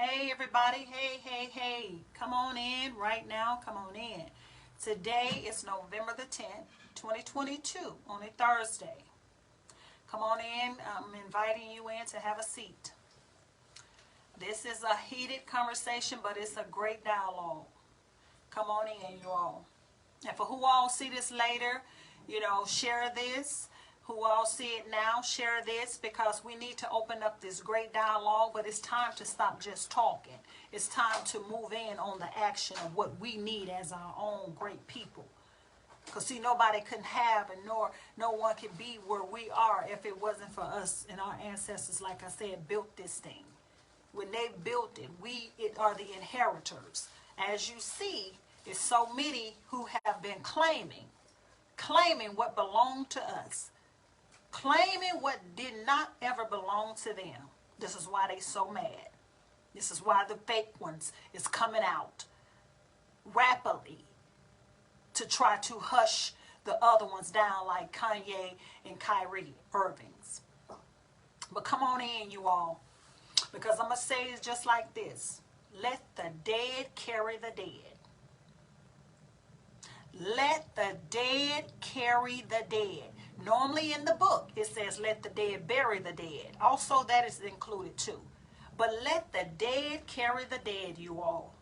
Hey everybody, hey, come on in right now, come on in. Today is November the 10th, 2022, on a Thursday. Come on in, I'm inviting you in to have a seat. This is a heated conversation, but it's a great dialogue. Come on in, you all. And for who all see this later, share this. Who all see it now, share this, because we need to open up this great dialogue, but it's time to stop just talking. It's time to move in on the action of what we need as our own great people. Because see, nobody can have and no one can be where we are if it wasn't for us and our ancestors, like I said, built this thing. When they built it, we are the inheritors. As you see, it's so many who have been claiming what belonged to us. Claiming what did not ever belong to them. This is why they so mad. This is why the fake ones is coming out rapidly to try to hush the other ones down, like Kanye and Kyrie, Irving's. But come on in, you all, because I'm going to say it just like this. Let the dead carry the dead. Let the dead carry the dead. Normally in the book, it says, let the dead bury the dead. Also, that is included too. But let the dead carry the dead, you all.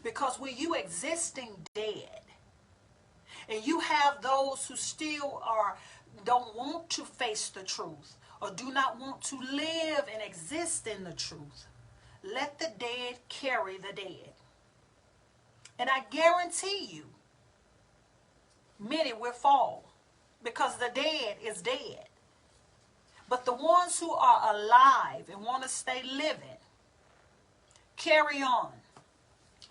Because when you existing dead, and you have those who still don't want to face the truth, or do not want to live and exist in the truth, let the dead carry the dead. And I guarantee you, many will fall. Because the dead is dead. But the ones who are alive and want to stay living, carry on.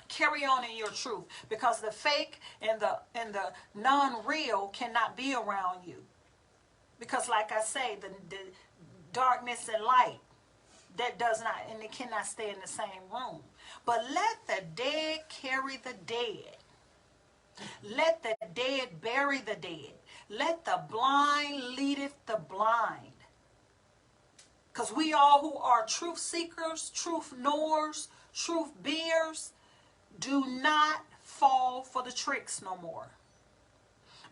Carry on in your truth. Because the fake and the non-real cannot be around you. Because like I say, the darkness and light, that does not, and it cannot stay in the same room. But let the dead carry the dead. Let the dead bury the dead. Let the blind leadeth the blind. Because we all who are truth seekers, truth knowers, truth beers, do not fall for the tricks no more.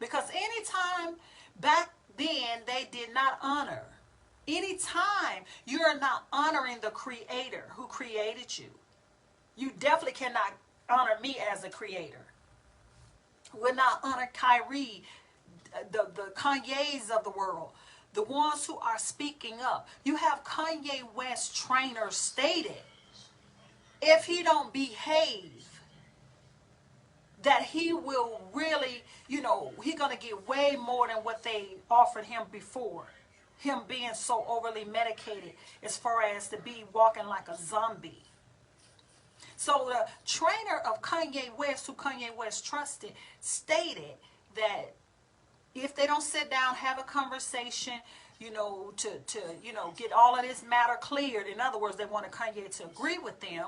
Because anytime back then they did not honor. Anytime you're not honoring the Creator who created you, you definitely cannot honor me as a creator. Will not honor Kyrie, the Kanyes of the world, the ones who are speaking up. You have Kanye West trainer stated, if he don't behave, that he will really, he's going to get way more than what they offered him before. Him being so overly medicated as far as to be walking like a zombie. So the trainer of Kanye West, who Kanye West trusted, stated that if they don't sit down, have a conversation, to get all of this matter cleared. In other words, they wanted Kanye to agree with them.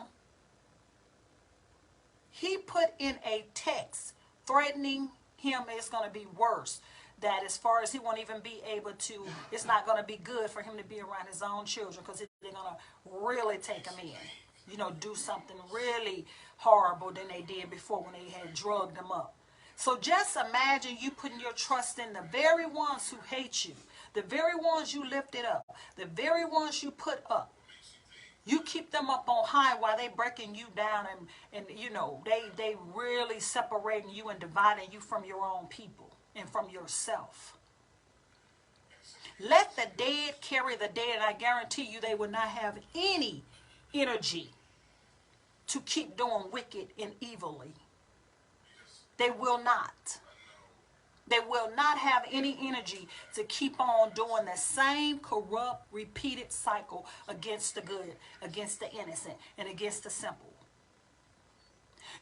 He put in a text threatening him it's going to be worse. That as far as he won't even be able to, it's not going to be good for him to be around his own children, because they're going to really take him in. Do something really horrible than they did before when they had drugged them up. So just imagine you putting your trust in the very ones who hate you, the very ones you lifted up, the very ones you put up. You keep them up on high while they breaking you down and they really separating you and dividing you from your own people and from yourself. Let the dead carry the dead, and I guarantee you they will not have any energy to keep doing wicked and evilly. They will not. They will not have any energy to keep on doing the same corrupt, repeated cycle against the good, against the innocent, and against the simple.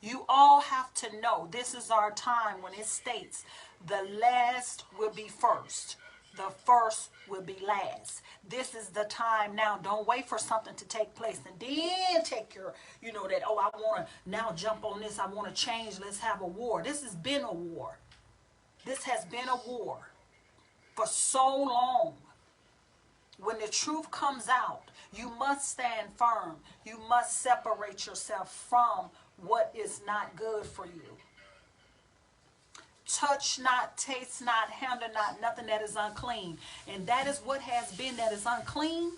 You all have to know this is our time when it states the last will be first. The first will be last. This is the time now. Don't wait for something to take place and then take your, that, I want to now jump on this. I want to change. Let's have a war. This has been a war. This has been a war for so long. When the truth comes out, You must stand firm. You must separate yourself from what is not good for you. Touch not, taste not, handle not, nothing that is unclean. And that is what has been that is unclean,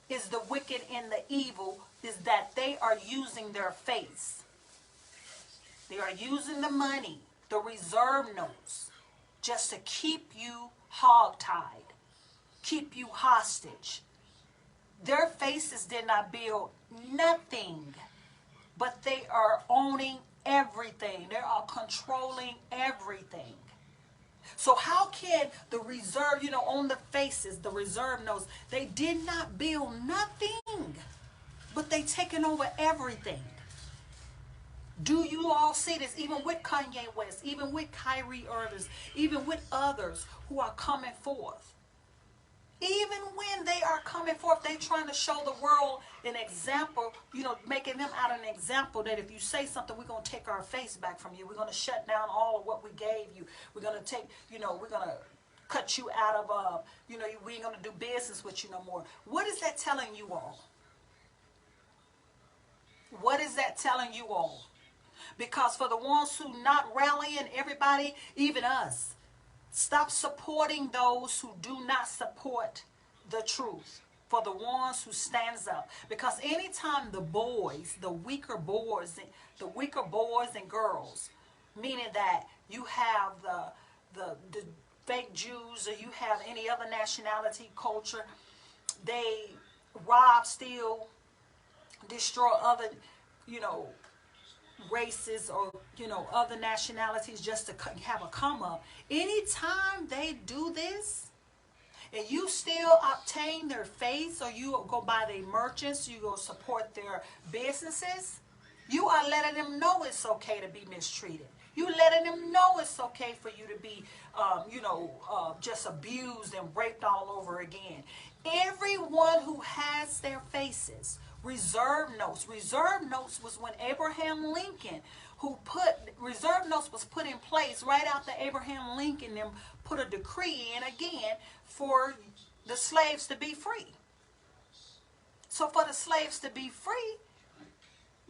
is the wicked and the evil, is that they are using their face. They are using the money, the reserve notes, just to keep you hogtied, keep you hostage. Their faces did not build nothing, but they are owning everything. They are controlling everything. So how can the reserve, on the faces, the reserve notes, they did not build nothing, but they taken over everything. Do you all see this? Even with Kanye West, even with Kyrie Irving, even with others who are coming forth. Even when they are coming forth, they're trying to show the world an example, making them out an example that if you say something, we're going to take our face back from you. We're going to shut down all of what we gave you. We're going to take, we're going to cut you out of, we ain't going to do business with you no more. What is that telling you all? What is that telling you all? Because for the ones who not rallying, everybody, even us, stop supporting those who do not support the truth. For the ones who stands up. Because anytime the boys, the weaker boys and girls, meaning that you have the fake Jews or you have any other nationality, culture, they rob, steal, destroy other, races or other nationalities just to have a come up. Anytime they do this and you still obtain their face, or you go by their merchants, you go support their businesses, you are letting them know it's okay to be mistreated. You letting them know it's okay for you to be just abused and raped all over again. Everyone who has their faces, reserve notes was when Abraham Lincoln, reserve notes was put in place right after Abraham Lincoln and put a decree in again for the slaves to be free. So for the slaves to be free,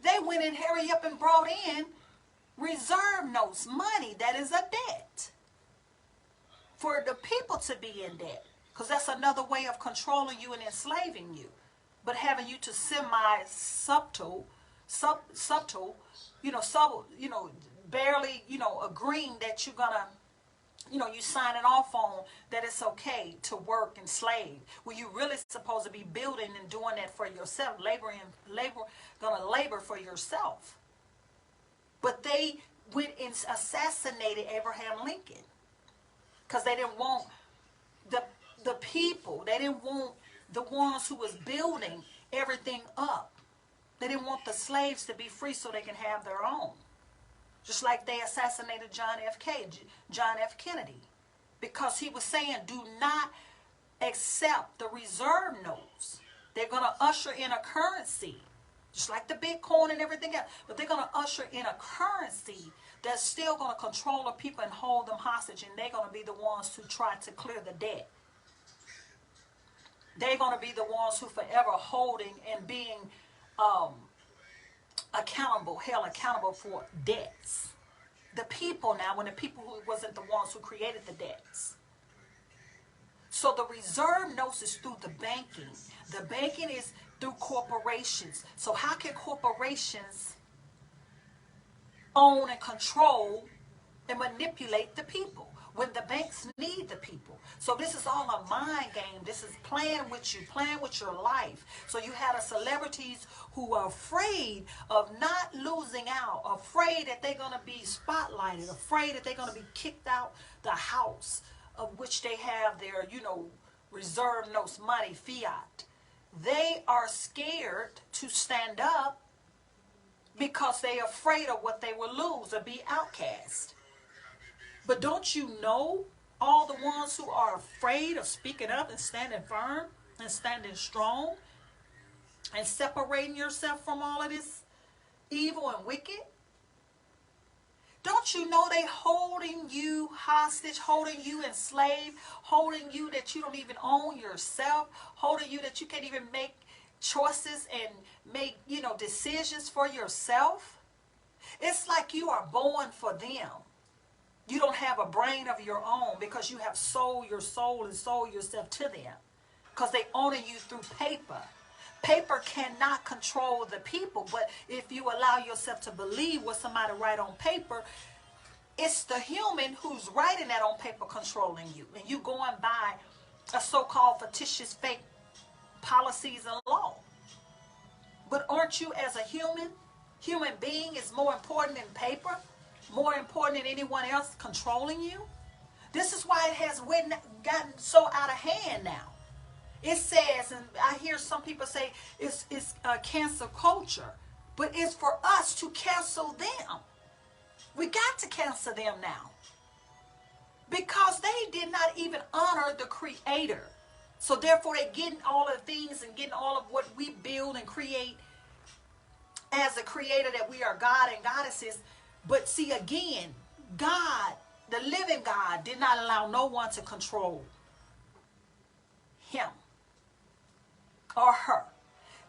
they went and hurry up and brought in reserve notes, money that is a debt, for the people to be in debt. Because that's another way of controlling you and enslaving you. But having you to semi-subtle, barely, agreeing that you're going to, you signing off on that it's okay to work and slave. Well, you're really supposed to be building and doing that for yourself, going to labor for yourself. But they went and assassinated Abraham Lincoln because they didn't want the people. They didn't want the ones who was building everything up. They didn't want the slaves to be free so they can have their own. Just like they assassinated John F. Kennedy. Because he was saying, do not accept the reserve notes. They're going to usher in a currency. Just like the Bitcoin and everything else. But they're going to usher in a currency that's still going to control the people and hold them hostage. And they're going to be the ones who try to clear the debt. They're going to be the ones who forever holding and being held accountable for debts. The people now, when the people who wasn't the ones who created the debts. So the reserve notes is through the banking. The banking is through corporations. So how can corporations own and control and manipulate the people when the banks need the people? So this is all a mind game. This is playing with you, playing with your life. So you had the celebrities who are afraid of not losing out, afraid that they're going to be spotlighted, afraid that they're going to be kicked out the house of which they have their, reserve notes, money, fiat. They are scared to stand up because they're afraid of what they will lose or be outcast. But don't you know all the ones who are afraid of speaking up and standing firm and standing strong and separating yourself from all of this evil and wicked? Don't you know they holding you hostage, holding you enslaved, holding you that you don't even own yourself, holding you that you can't even make choices and make, decisions for yourself? It's like you are born for them. You don't have a brain of your own because you have sold your soul and sold yourself to them because they own you through paper. Paper cannot control the people, but if you allow yourself to believe what somebody write on paper, it's the human who's writing that on paper controlling you. And you going by a so-called fictitious fake policies and law. But aren't you as a human being is more important than paper? More important than anyone else controlling you? This is why it has gotten so out of hand now. It says, and I hear some people say it's cancel culture, but it's for us to cancel them. We got to cancel them now because they did not even honor the Creator. So therefore, they're getting all of the things and getting all of what we build and create as a creator, that we are God and goddesses. But see, again, God, the living God, did not allow no one to control him or her.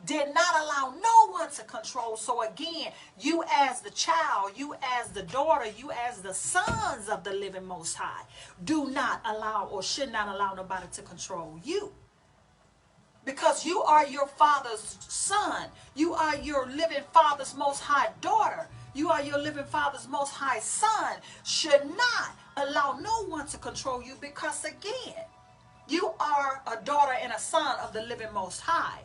Did not allow no one to control. So again, you as the child, you as the daughter, you as the sons of the living Most High, do not allow or should not allow nobody to control you. Because you are your Father's son. You are your living Father's Most High daughter. You are your living Father's Most High son. Should not allow no one to control you, because again, you are a daughter and a son of the living Most High,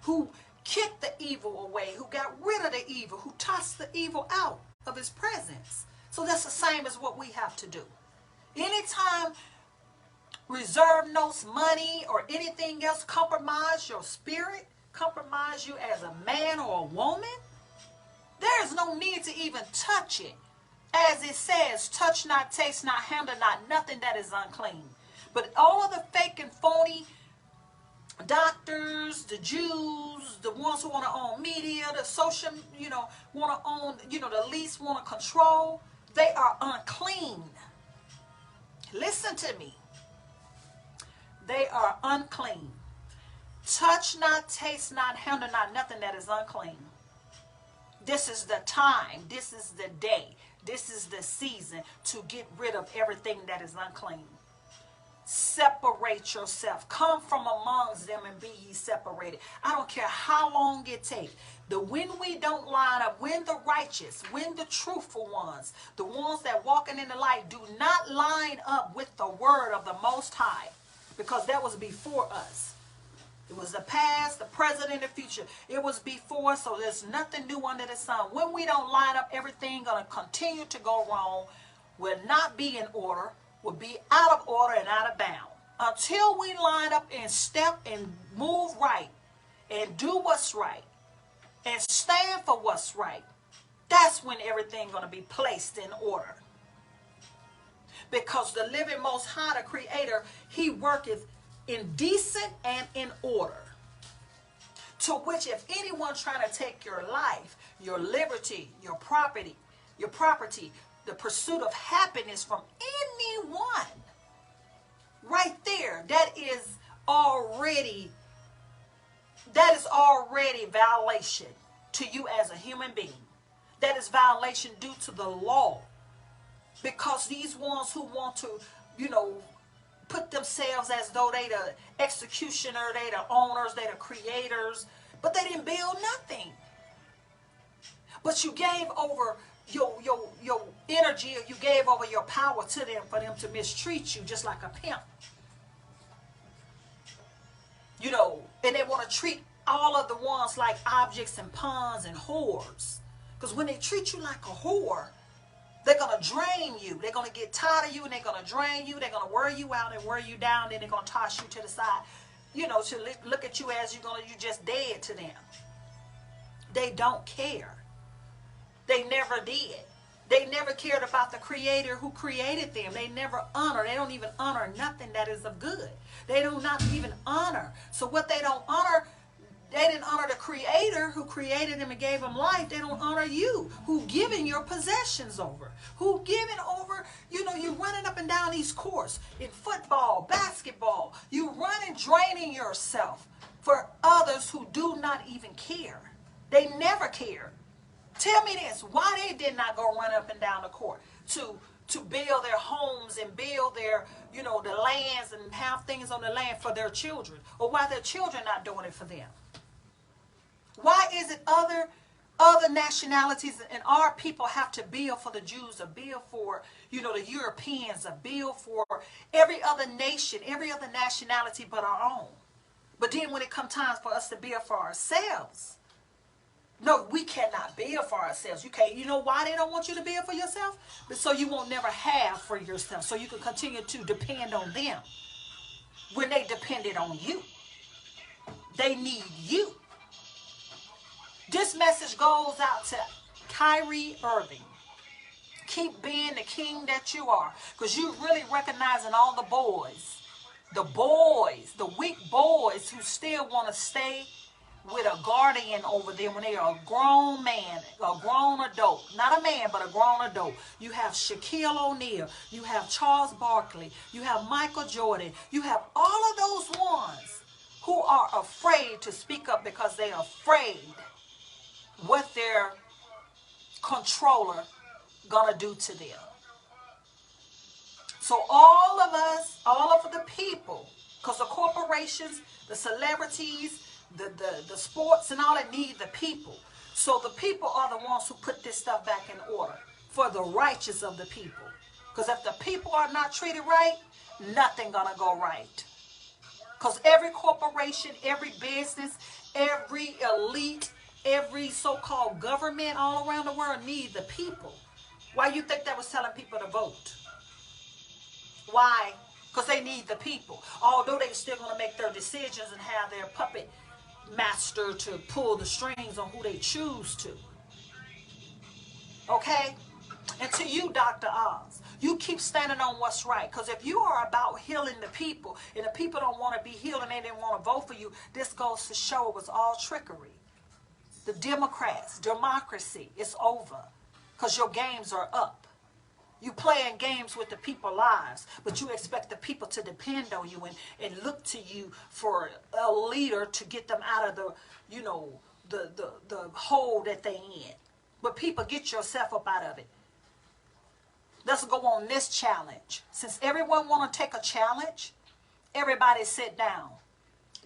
who kicked the evil away, who got rid of the evil, who tossed the evil out of his presence. So that's the same as what we have to do. Anytime reserve notes, money, or anything else compromise your spirit, compromise you as a man or a woman, there is no need to even touch it. As it says, touch not, taste not, handle not, nothing that is unclean. But all of the fake and phony doctors, the Jews, the ones who want to own media, the social, want to own, the least want to control, they are unclean. Listen to me. They are unclean. Touch not, taste not, handle not, nothing that is unclean. This is the time. This is the day. This is the season to get rid of everything that is unclean. Separate yourself. Come from amongst them and be ye separated. I don't care how long it takes. When we don't line up, when the righteous, when the truthful ones, the ones that walking in the light do not line up with the word of the Most High, because that was before us. It was the past, the present, and the future. It was before us, so there's nothing new under the sun. When we don't line up, everything going to continue to go wrong, will not be in order, will be out of order and out of bound. Until we line up and step and move right and do what's right and stand for what's right, that's when everything's going to be placed in order. Because the living Most High, the Creator, He worketh in decent and in order. To which if anyone trying to take your life, your liberty, your property, the pursuit of happiness from anyone, right there, that is already violation to you as a human being. That is violation due to the law. Because these ones who want to, put themselves as though they the executioner, they the owners, they the creators, but they didn't build nothing. But you gave over your energy, or you gave over your power to them for them to mistreat you just like a pimp. And they want to treat all of the ones like objects and pawns and whores. Because when they treat you like a whore, they're going to drain you. They're going to get tired of you and they're going to drain you. They're going to wear you out and wear you down. Then they're going to toss you to the side, to look at you as you just dead to them. They don't care. They never did. They never cared about the Creator who created them. They never honor. They don't even honor nothing that is of good. They do not even honor. So what they don't honor, they didn't honor the creator who created them and gave them life, they don't honor you, who giving your possessions over, who giving over, you running up and down these courts in football, basketball, you running, draining yourself for others who do not even care. They never care. Tell me this, why they did not go run up and down the court to build their homes and build their, the lands and have things on the land for their children, or why their children not doing it for them? Why is it other nationalities and our people have to build for the Jews, or build for, the Europeans, or build for every other nation, every other nationality but our own? But then when it comes time for us to build for ourselves, no, we cannot build for ourselves. You can't. You know why they don't want you to build for yourself? But so you won't never have for yourself. So you can continue to depend on them when they depended on you. They need you. This message goes out to Kyrie, Irving. Keep being the king that you are, because you're really recognizing all the boys, the weak boys who still want to stay with a guardian over them when they are a grown man, a grown adult. Not a man, but a grown adult. You have Shaquille O'Neal. You have Charles Barkley. You have Michael Jordan. You have all of those ones who are afraid to speak up because they are afraid what their controller gonna do to them. So all of us, all of the people, because the corporations, the celebrities, the sports and all that need the people. So the people are the ones who put this stuff back in order for the righteous of the people. Because if the people are not treated right, nothing gonna go right. Because every corporation, every business, every elite, every so-called government all around the world need the people. Why you think that was telling people to vote? Why? Because they need the people. Although they're still going to make their decisions and have their puppet master to pull the strings on who they choose to. Okay? And to you, Dr. Oz, you keep standing on what's right. Because if you are about healing the people, and the people don't want to be healed and they didn't want to vote for you, this goes to show it was all trickery. The Democrats, democracy, it's over. Because your games are up. You playing games with the people's lives, but you expect the people to depend on you and look to you for a leader to get them out of the, the hole that they in. But people, get yourself up out of it. Let's go on this challenge. Since everyone want to take a challenge, everybody sit down.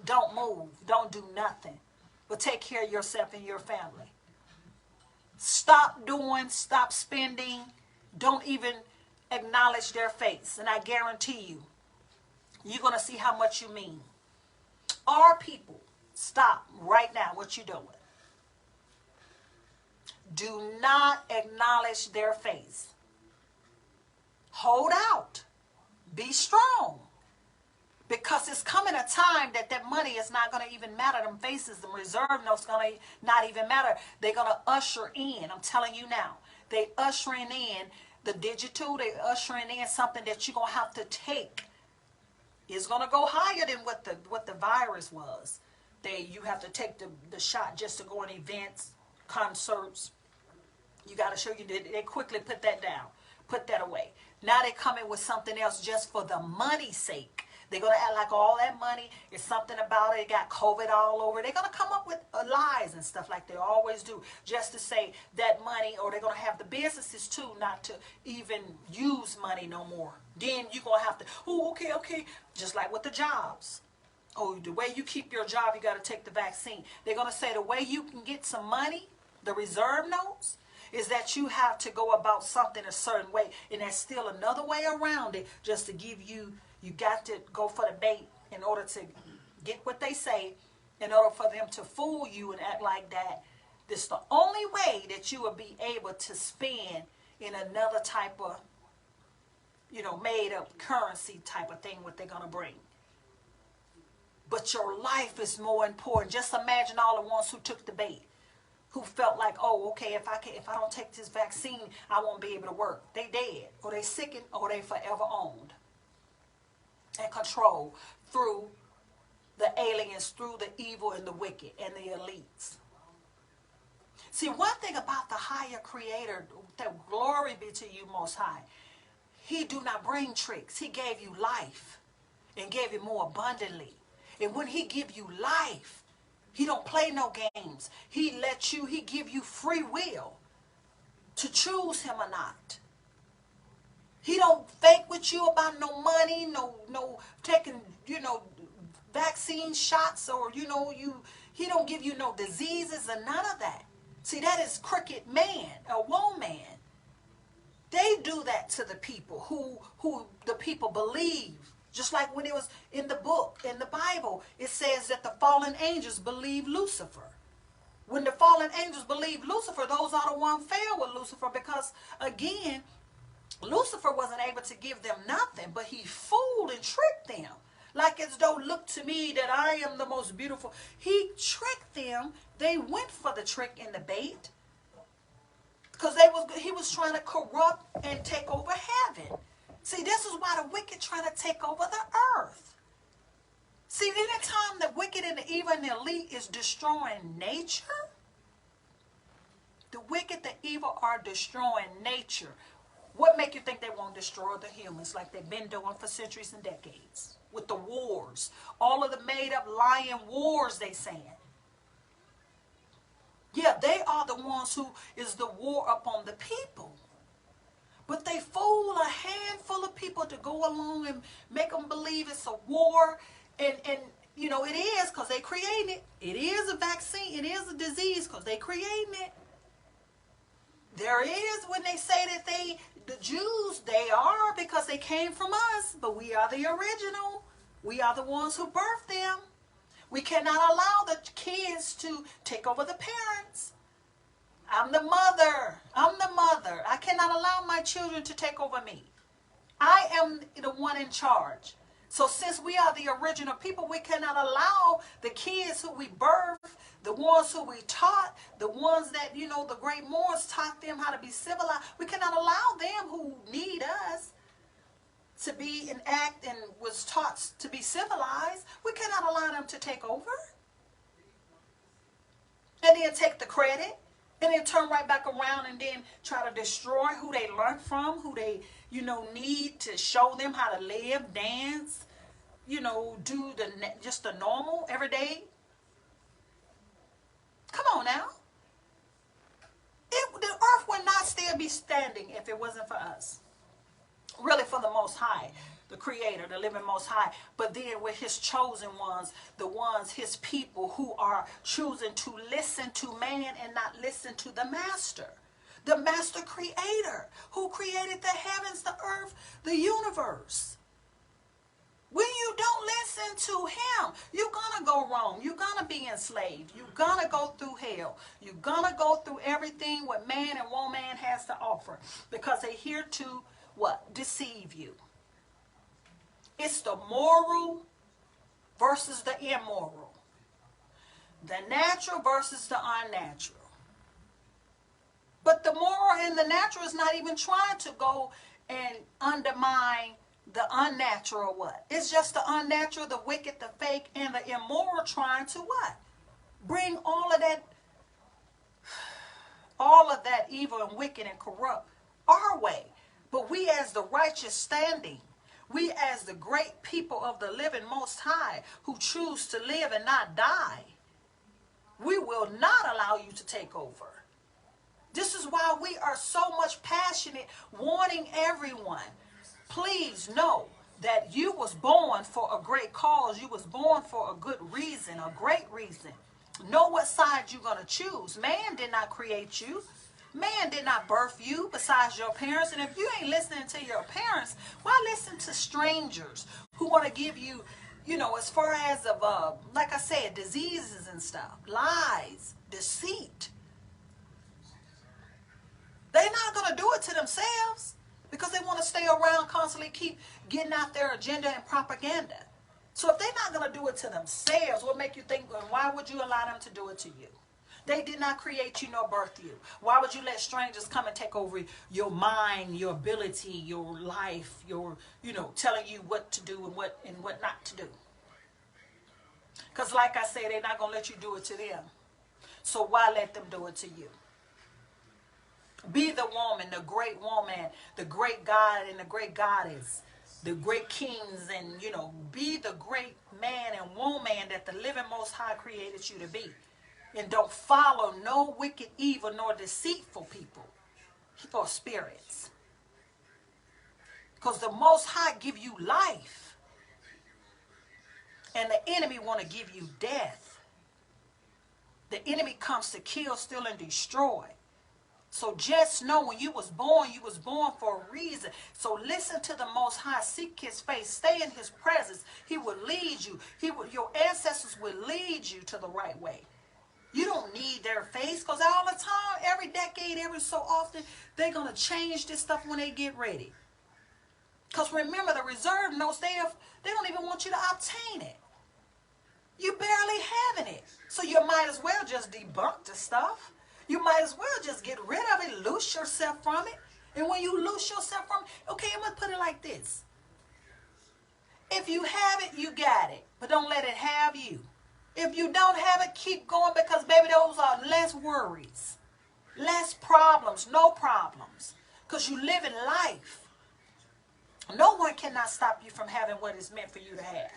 Don't move. Don't do nothing. But take care of yourself and your family. Stop doing, stop spending. Don't even acknowledge their face. And I guarantee you, you're going to see how much you mean. Our people, stop right now what you're doing. Do not acknowledge their face. Hold out. Be strong. Because it's coming a time that money is not going to even matter. Them faces, the reserve notes going to not even matter. They're going to usher in. I'm telling you now. They ushering in the digital. They ushering in something that you're going to have to take. It's going to go higher than what the virus was. You have to take the shot just to go in events, concerts. You got to show you. They quickly put that down. Put that away. Now they're coming with something else just for the money's sake. They're going to act like all that money is something about it. It got COVID all over. They're going to come up with lies and stuff like they always do just to say that money, or they're going to have the businesses too not to even use money no more. Then you're going to have to, okay. Just like with the jobs. Oh, the way you keep your job, you got to take the vaccine. They're going to say the way you can get some money, the reserve notes, is that you have to go about something a certain way. And there's still another way around it just to give you. You got to go for the bait in order to get what they say, in order for them to fool you and act like that. This is the only way that you will be able to spend in another type of, made up currency type of thing what they're going to bring. But your life is more important. Just imagine all the ones who took the bait, who felt like, oh, okay, if I don't take this vaccine, I won't be able to work. They dead, or they sickened, or they forever owned and controlled through the aliens through the evil and the wicked and the elites. See, one thing about the higher creator, that glory be to you most high, he do not bring tricks. He gave you life and gave it more abundantly. And when he give you life, he don't play no games. He give you free will to choose him or not. He don't fake with you about no money, no taking, vaccine shots, or, he don't give you no diseases or none of that. See, that is crooked man, a woman. They do that to the people who the people believe. Just like when it was in the book, in the Bible, it says that the fallen angels believe Lucifer. When the fallen angels believe Lucifer, those are the ones fell with Lucifer, because, again, Lucifer wasn't able to give them nothing, but he fooled and tricked them. Like as though, look to me that I am the most beautiful. He tricked them. They went for the trick and the bait, because he was trying to corrupt and take over heaven. See, this is why the wicked trying to take over the earth. See, anytime the wicked and the evil and the elite is destroying nature, the wicked, the evil are destroying nature. What make you think they won't destroy the humans like they've been doing for centuries and decades? With the wars. All of the made up lying wars they saying. Yeah, they are the ones who is the war upon the people. But they fool a handful of people to go along and make them believe it's a war. And it is, because they creating it. It is a vaccine. It is a disease because they creating it. There is, when they say that the Jews, they are, because they came from us. But we are the original. We are the ones who birthed them. We cannot allow the kids to take over the parents. I'm the mother. I cannot allow my children to take over me. I am the one in charge. So since we are the original people, we cannot allow the kids who we birthed, the ones who we taught, the ones that, the great Moors taught them how to be civilized. We cannot allow them who need us to be and act and was taught to be civilized. We cannot allow them to take over. And then take the credit. And then turn right back around and then try to destroy who they learned from, who they, need to show them how to live, dance, do just the normal, everyday. Come on now. The earth would not still be standing if it wasn't for us. Really, for the Most High, the Creator, the living Most High. But then with his chosen ones, his people who are choosing to listen to man and not listen to the Master Creator, who created the heavens, the earth, the universe. When you don't listen to him, you're going to go wrong. You're going to be enslaved. You're going to go through hell. You're going to go through everything what man and woman has to offer, because they're here to, what? Deceive you. It's the moral versus the immoral. The natural versus the unnatural. But the moral and the natural is not even trying to go and undermine the unnatural what? It's just the unnatural, the wicked, the fake, and the immoral trying to what? Bring all of that evil and wicked and corrupt our way. But we as the righteous standing, we as the great people of the living Most High who choose to live and not die, we will not allow you to take over. This is why we are so much passionate, warning everyone. Please know that you was born for a great cause. You was born for a good reason, a great reason. Know what side you're going to choose. Man did not create you. Man did not birth you besides your parents. And if you ain't listening to your parents, why listen to strangers who want to give you, as far as like I said, diseases and stuff, lies, deceit. They're not going to do it to themselves because they want to stay around, constantly keep getting out their agenda and propaganda. So if they're not going to do it to themselves, what make you think, why would you allow them to do it to you? They did not create you nor birth you. Why would you let strangers come and take over your mind, your ability, your life, your, telling you what to do and what not to do? Because like I said, they're not going to let you do it to them. So why let them do it to you? Be the woman, the great woman, the great God and the great goddess, the great kings, and, you know, be the great man and woman that the living Most High created you to be. And don't follow no wicked, evil, nor deceitful people or spirits. Because the Most High give you life. And the enemy want to give you death. The enemy comes to kill, steal, and destroy. So just know when you was born for a reason. So listen to the Most High. Seek his face. Stay in his presence. He will lead you. Your ancestors will lead you to the right way. You don't need their face, because all the time, every decade, every so often, they're going to change this stuff when they get ready. Because remember, the reserve notes, they don't even want you to obtain it. You barely having it. So you might as well just debunk the stuff. You might as well just get rid of it, loose yourself from it. And when you loose yourself from it, okay, I'm going to put it like this. If you have it, you got it. But don't let it have you. If you don't have it, keep going, because, baby, those are less worries, less problems, no problems, because you live in life. No one cannot stop you from having what is meant for you to have.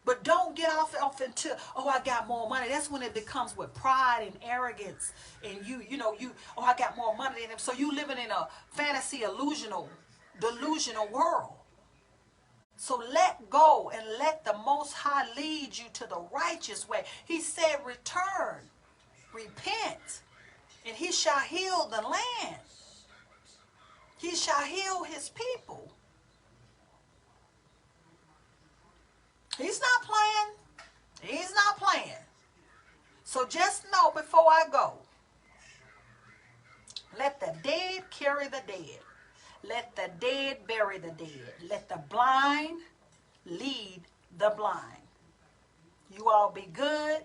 But don't get off into, oh, I got more money. That's when it becomes with pride and arrogance. And oh, I got more money than them. So you living in a fantasy, delusional world. So let go and let the Most High lead you to the righteous way. He said, return, repent, and he shall heal the land. He shall heal his people. He's not playing. He's not playing. So just know before I go, let the dead carry the dead. Let the dead bury the dead. Let the blind lead the blind. You all be good.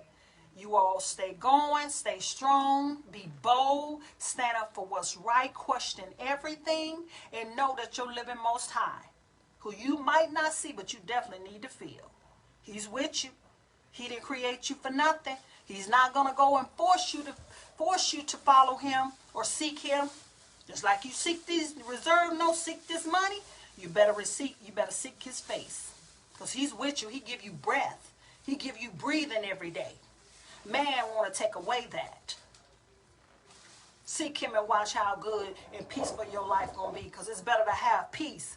You all stay going, stay strong, be bold, stand up for what's right, question everything, and know that you're living Most High, who you might not see, but you definitely need to feel. He's with you. He didn't create you for nothing. He's not going to go and force you to follow him or seek him. Just like you seek these reserve notes, seek this money, you better seek his face. Because he's with you. He give you breath. He give you breathing every day. Man want to take away that. Seek him and watch how good and peaceful your life going to be. Because it's better to have peace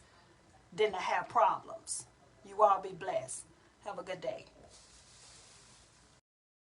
than to have problems. You all be blessed. Have a good day.